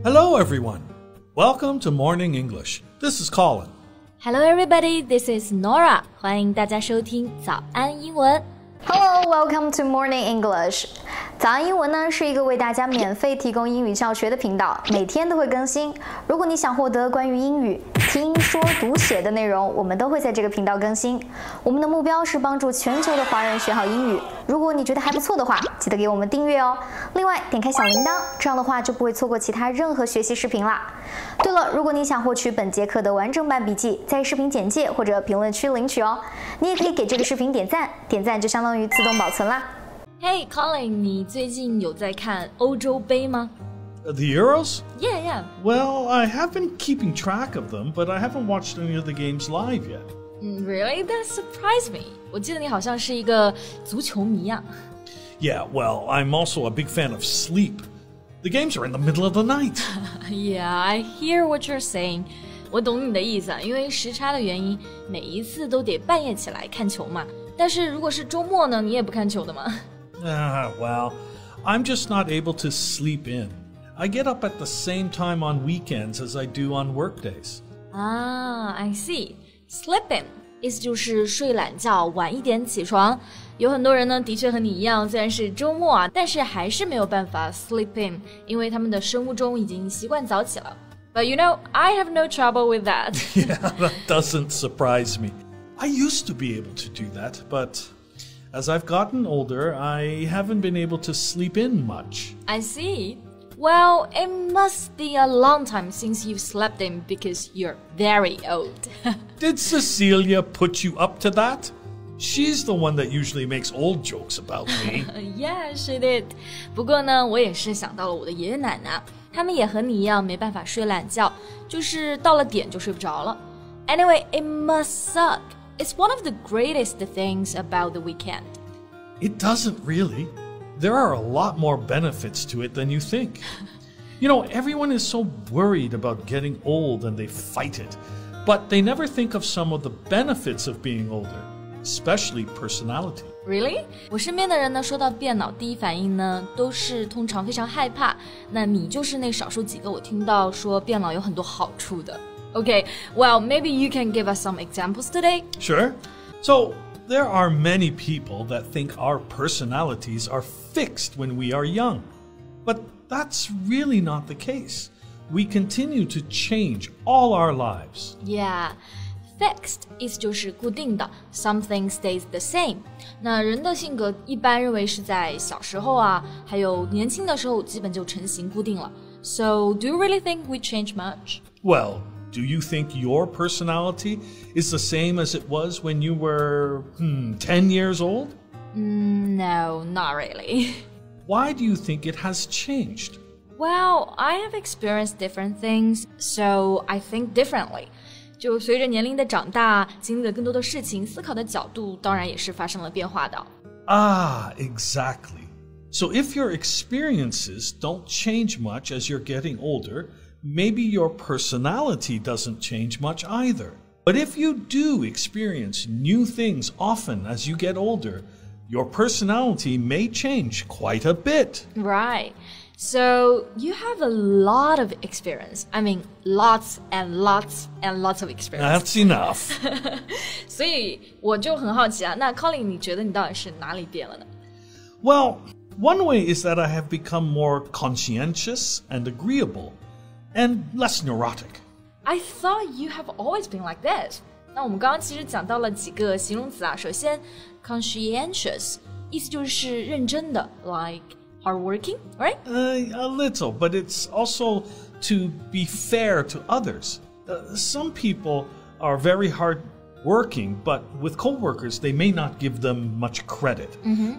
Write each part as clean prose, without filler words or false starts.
Hello, everyone. Welcome to Morning English. This is Colin. Hello, everybody. This is Nora. 欢迎大家收听早安英文。Hello, welcome to Morning English. 早安英文呢是一个为大家免费提供英语教学的频道，每天都会更新。如果你想获得关于英语听说读写的内容，我们都会在这个频道更新。我们的目标是帮助全球的华人学好英语。如果你觉得还不错的话，记得给我们订阅哦。另外，点开小铃铛，这样的话就不会错过其他任何学习视频啦。对了，如果你想获取本节课的完整版笔记，在视频简介或者评论区领取哦。你也可以给这个视频点赞，点赞就相当于自动保存啦。Hey, Colin, 你最近有在看欧洲杯吗？ The Euros? Yeah. Well, I have been keeping track of them, but I haven't watched any of the games live yet. Really? That surprised me. 我记得你好像是一个足球迷呀。Yeah, well, I'm also a big fan of sleep. The games are in the middle of the night. Yeah, I hear what you're saying. 我懂你的意思，因为时差的原因，每一次都得半夜起来看球嘛。但是如果是周末呢，你也不看球的吗？ Well, I'm just not able to sleep in. I get up at the same time on weekends as I do on workdays. I see. Sleep in 意思就是睡懒觉，晚一点起床。有很多人呢，的确和你一样，虽然是周末啊，但是还是没有办法 sleep in， 因为他们的生物钟已经习惯早起了。But you know, I have no trouble with that. Yeah, that doesn't surprise me. I used to be able to do that, but as I've gotten older, I haven't been able to sleep in much. I see. Well, it must be a long time since you've slept in because you're very old. Did Cecilia put you up to that? She's the one that usually makes old jokes about me. Yeah, she did. 不过呢，我也是想到了我的爷爷奶奶，他们也和你一样没办法睡懒觉，就是到了点就睡不着了。Anyway, it must suck. It's one of the greatest things about the weekend. It doesn't really. There are a lot more benefits to it than you think. You know, everyone is so worried about getting old and they fight it. But they never think of some of the benefits of being older, especially personality. Really? 我身边的人呢，说到变老，第一反应呢，都是通常非常害怕。那你就是那少数几个我听到说变老有很多好处的。Okay, well, maybe you can give us some examples today. Sure. So, there are many people that think our personalities are fixed when we are young. But that's really not the case. We continue to change all our lives. Yeah, fixed 意思就是固定的 ，something stays the same. 那人的性格一般认为是在小时候啊，还有年轻的时候基本就成型固定了。So, do you really think we change much? Well, do you think your personality is the same as it was when you were 10 years old? No, not really. Why do you think it has changed? Well, I have experienced different things, so I think differently. 就随着年龄的长大，经历了更多的事情，思考的角度当然也是发生了变化的。Exactly. So if your experiences don't change much as you're getting older, maybe your personality doesn't change much either. But if you do experience new things often as you get older, your personality may change quite a bit. Right. So you have a lot of experience. I mean, lots and lots and lots of experience. That's enough. 所以我就很好奇啊，那 Colin 你觉得你到底是哪里变了呢？ Well, one way is that I have become more conscientious and agreeable. And less neurotic. I thought you have always been like this. 那我们刚刚其实讲到了几个形容词啊。首先 conscientious 意思就是认真的 like hardworking, right? A little, but it's also to be fair to others. Some people are very hardworking, but with coworkers, they may not give them much credit.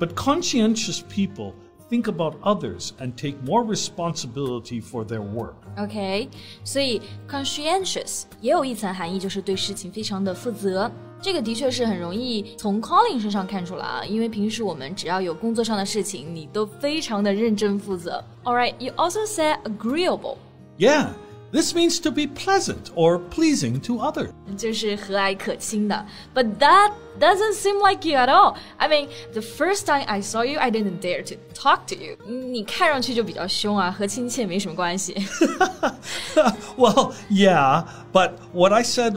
But conscientious people think about others and take more responsibility for their work. Okay, 所以 conscientious 也有一层含义，就是对事情非常的负责。这个的确是很容易从 Colin 身上看出来啊，因为平时我们只要有工作上的事情，你都非常的认真负责。Alright, you also said agreeable. Yeah, This means to be pleasant or pleasing to others. 就是和蔼可亲的 But that doesn't seem like you at all. I mean, the first time I saw you, I didn't dare to talk to you. 你看上去就比较凶啊，和亲切没什么关系。Well, yeah, but what I said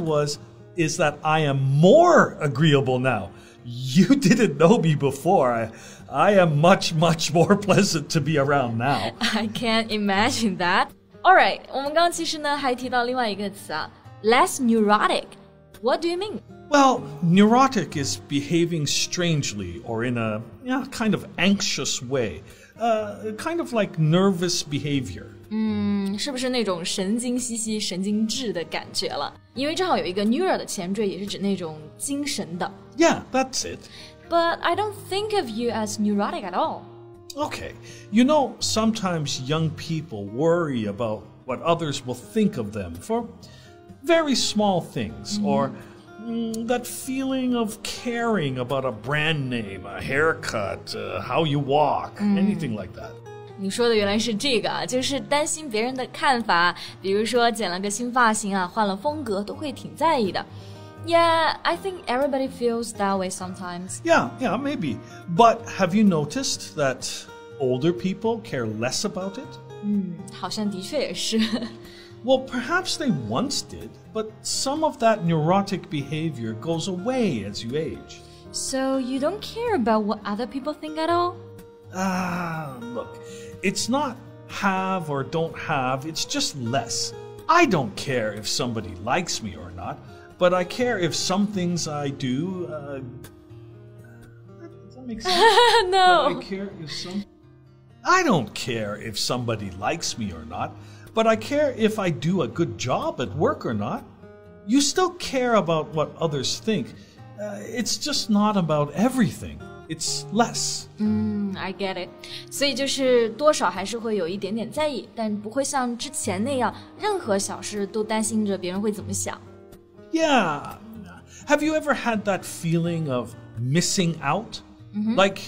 is that I am more agreeable now. You didn't know me before. I am much, much more pleasant to be around now. I can't imagine that. Alright, 我们刚刚其实呢还提到另外一个词啊 less neurotic. What do you mean? Well, neurotic is behaving strangely or in a kind of anxious way. Kind of like nervous behavior. 是不是那种神经兮兮、神经质的感觉了？因为正好有一个 neuro 的前缀也是指那种精神的。Yeah, that's it. But I don't think of you as neurotic at all. Okay, you know, sometimes young people worry about what others will think of them for very small things, or that feeling of caring about a brand name, a haircut, how you walk, anything like that. 你说的原来是这个啊，就是担心别人的看法，比如说剪了个新发型啊，换了风格，都会挺在意的。Yeah, I think everybody feels that way sometimes. Yeah, maybe. But have you noticed that older people care less about it? 好像的确也是。Well, perhaps they once did, but some of that neurotic behavior goes away as you age. So you don't care about what other people think at all? Look, it's not have or don't have, it's just less. I don't care if somebody likes me or not, but I care if some things I do, does that make sense? No. I don't care if somebody likes me or not, but I care if I do a good job at work or not. You still care about what others think. It's just not about everything. It's less. I get it. 所以就是多少还是会有一点点在意，但不会像之前那样，任何小事都担心着别人会怎么想。Yeah. Have you ever had that feeling of missing out? Like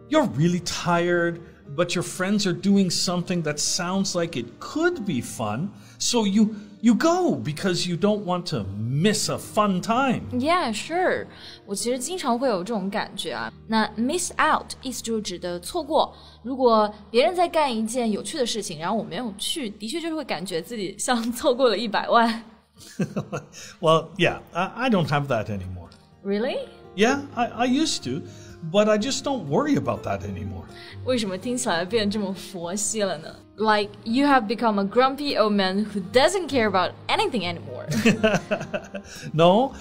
you're really tired, but your friends are doing something that sounds like it could be fun, so you go because you don't want to miss a fun time. Yeah, sure. 我其实经常会有这种感觉啊。那 miss out 意思就是指的错过。如果别人在干一件有趣的事情，然后我没有去，的确就是会感觉自己像错过了100万。Well, yeah, I don't have that anymore. Really? Yeah, I used to, but I just don't worry about that anymore. 为什么听起来变这么佛系了呢？ Like you have become a grumpy old man who doesn't care about anything anymore. No,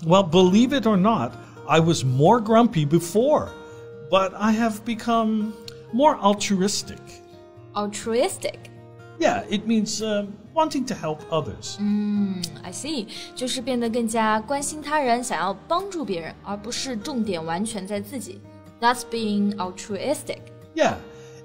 well, believe it or not, I was more grumpy before, but I have become more altruistic. Altruistic? Yeah, it means wanting to help others. I see. 就是变得更加关心他人，想要帮助别人，而不是重点完全在自己。That's being altruistic. Yeah,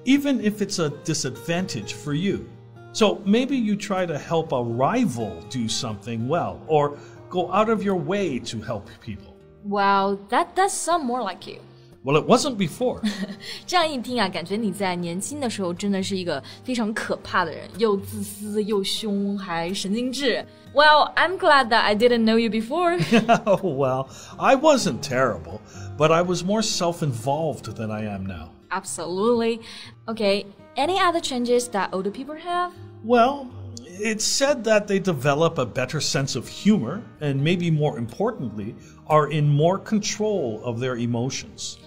even if it's a disadvantage for you. So maybe you try to help a rival do something well, or go out of your way to help people. Wow, that does sound more like you. Well, it wasn't before. 这样一听啊，感觉你在年轻的时候真的是一个非常可怕的人，又自私又凶，还神经质。Well, I'm glad that I didn't know you before. Well, I wasn't terrible, but I was more self-involved than I am now. Absolutely. Okay, any other changes that older people have? Well, it's said that they develop a better sense of humor, and maybe more importantly, are in more control of their emotions.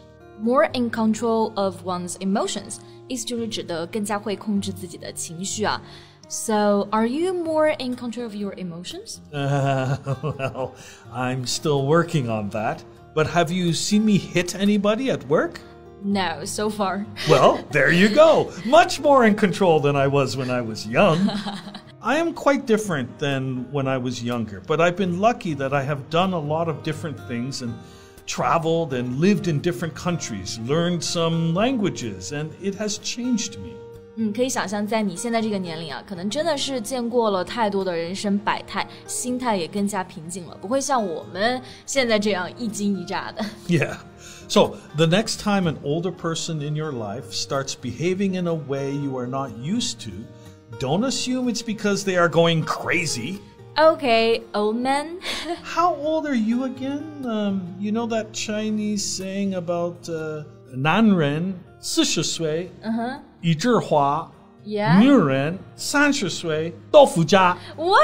More in control of one's emotions 意思就是指的更加会控制自己的情绪啊。So, are you more in control of your emotions? Well, I'm still working on that. But have you seen me hit anybody at work? No, so far. Well, there you go. Much more in control than I was when I was young. I am quite different than when I was younger, but I've been lucky that I have done a lot of different things and traveled and lived in different countries, learned some languages, and it has changed me. 可以想象在你现在这个年龄啊，可能真的是见过了太多的人生百态，心态也更加平静了，不会像我们现在这样一惊一乍的。Yeah. So, the next time an older person in your life starts behaving in a way you are not used to, Don't assume it's because they are going crazy. Okay, old man. How old are you again? You know that Chinese saying about 男人40岁一枝花 Yeah? 女人30岁豆腐渣 What?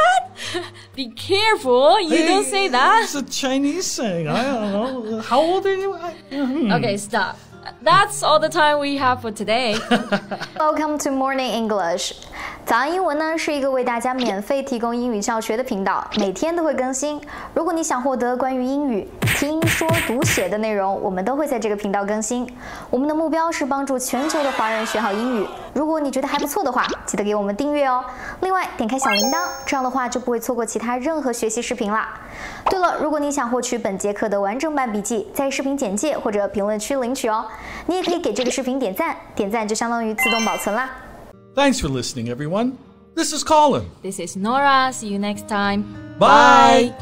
Be careful, you don't say that. It's a Chinese saying. I don't know. How old are you? Okay, stop. That's all the time we have for today. Welcome to Morning English. 早安英文呢是一个为大家免费提供英语教学的频道，每天都会更新。如果你想获得关于英语听说读写的内容，我们都会在这个频道更新。我们的目标是帮助全球的华人学好英语。如果你觉得还不错的话，记得给我们订阅哦。另外，点开小铃铛，这样的话就不会错过其他任何学习视频啦。对了，如果你想获取本节课的完整版笔记，在视频简介或者评论区领取哦。你也可以给这个视频点赞，点赞就相当于自动保存啦。Thanks for listening, everyone. This is Colin. This is Nora. See you next time. Bye.